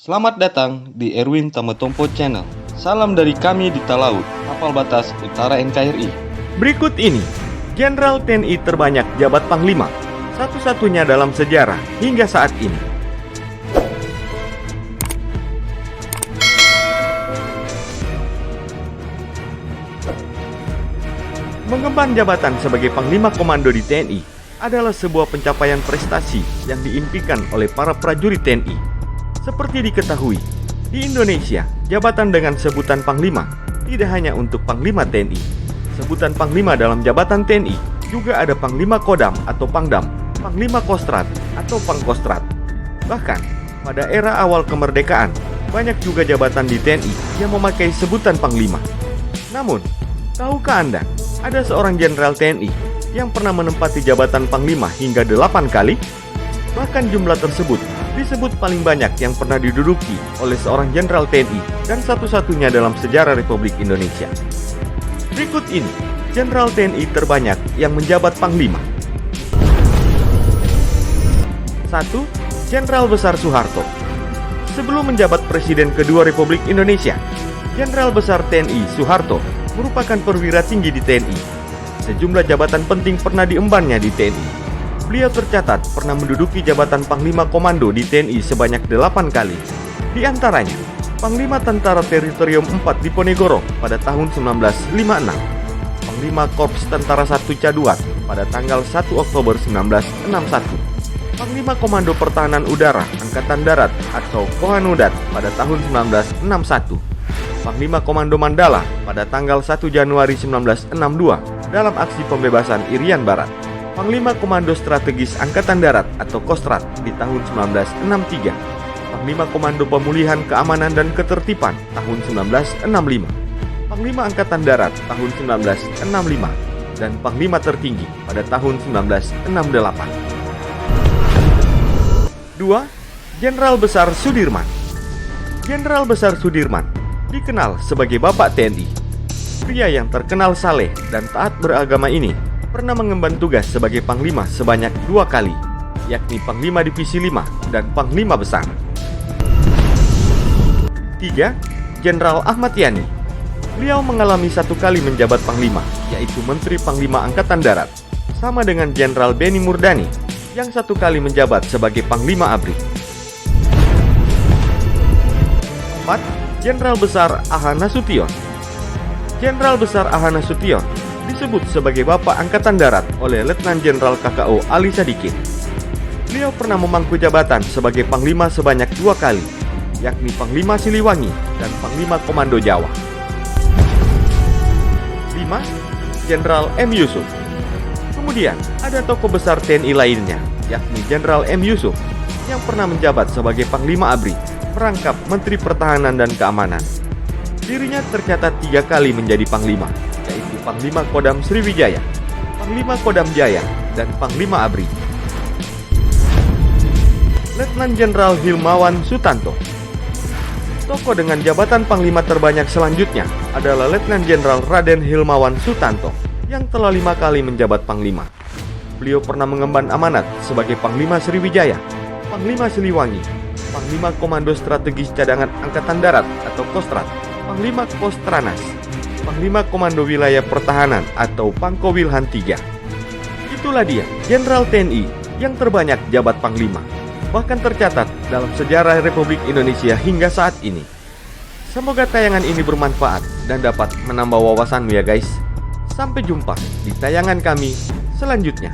Selamat datang di Erwin Tametompo Channel. Salam dari kami di Talaut, Tapal Batas Utara NKRI. Berikut ini, Jenderal TNI terbanyak jabat Panglima, satu-satunya dalam sejarah hingga saat ini. Mengemban jabatan sebagai Panglima Komando di TNI adalah sebuah pencapaian prestasi yang diimpikan oleh para prajurit TNI. Seperti diketahui, di Indonesia, jabatan dengan sebutan Panglima tidak hanya untuk Panglima TNI. Sebutan Panglima dalam jabatan TNI juga ada Panglima Kodam atau Pangdam, Panglima Kostrat atau Pangkostrat. Bahkan, pada era awal kemerdekaan, banyak juga jabatan di TNI yang memakai sebutan Panglima. Namun, tahukah Anda, ada seorang jenderal TNI yang pernah menempati jabatan Panglima hingga 8 kali? Bahkan jumlah tersebut disebut paling banyak yang pernah diduduki oleh seorang jenderal TNI dan satu-satunya dalam sejarah Republik Indonesia. Berikut ini, jenderal TNI terbanyak yang menjabat Panglima. 1. Jenderal Besar Soeharto. Sebelum menjabat Presiden kedua Republik Indonesia, Jenderal Besar TNI Soeharto merupakan perwira tinggi di TNI. Sejumlah jabatan penting pernah diembannya di TNI. Beliau tercatat pernah menduduki jabatan Panglima Komando di TNI sebanyak 8 kali. Di antaranya, Panglima Tentara Teritorium 4 di Ponegoro pada tahun 1956, Panglima Korps Tentara 1 Caduat pada tanggal 1 Oktober 1961, Panglima Komando Pertahanan Udara Angkatan Darat atau Kohanudat pada tahun 1961, Panglima Komando Mandala pada tanggal 1 Januari 1962 dalam aksi pembebasan Irian Barat, Panglima Komando Strategis Angkatan Darat atau Kostrat di tahun 1963, Panglima Komando Pemulihan Keamanan dan Ketertiban tahun 1965, Panglima Angkatan Darat tahun 1965, dan Panglima Tertinggi pada tahun 1968. 2. Jenderal Besar Sudirman. Jenderal Besar Sudirman dikenal sebagai Bapak TNI. Pria yang terkenal saleh dan taat beragama ini pernah mengemban tugas sebagai Panglima sebanyak 2 kali, yakni Panglima Divisi 5 dan Panglima Besar. 3. Jenderal Ahmad Yani. Beliau mengalami 1 kali menjabat Panglima, yaitu Menteri Panglima Angkatan Darat, sama dengan Jenderal Benny Murdani yang 1 kali menjabat sebagai Panglima ABRI. 4. Jenderal Besar Aha Nasution. Jenderal Besar Aha Nasution disebut sebagai Bapak Angkatan Darat oleh Letnan Jenderal KKO Ali Sadikin. Beliau pernah memangku jabatan sebagai Panglima sebanyak 2 kali, yakni Panglima Siliwangi dan Panglima Komando Jawa. 5. Jenderal M. Yusuf. Kemudian, ada tokoh besar TNI lainnya, yakni Jenderal M. Yusuf, yang pernah menjabat sebagai Panglima ABRI, merangkap Menteri Pertahanan dan Keamanan. Dirinya tercatat 3 kali menjadi Panglima, yaitu Panglima Kodam Sriwijaya, Panglima Kodam Jaya, dan Panglima ABRI. Letnan Jenderal Hilmawan Sutanto. Tokoh dengan jabatan Panglima terbanyak selanjutnya adalah Letnan Jenderal Raden Hilmawan Sutanto yang telah 5 kali menjabat Panglima. Beliau pernah mengemban amanat sebagai Panglima Sriwijaya, Panglima Siliwangi, Panglima Komando Strategis Cadangan Angkatan Darat atau Kostrat, Panglima Kostranas, Panglima Komando Wilayah Pertahanan atau Pangkowilhan III. Itulah dia, Jenderal TNI yang terbanyak jabat Panglima, bahkan tercatat dalam sejarah Republik Indonesia hingga saat ini. Semoga tayangan ini bermanfaat dan dapat menambah wawasanmu ya guys. Sampai jumpa di tayangan kami selanjutnya.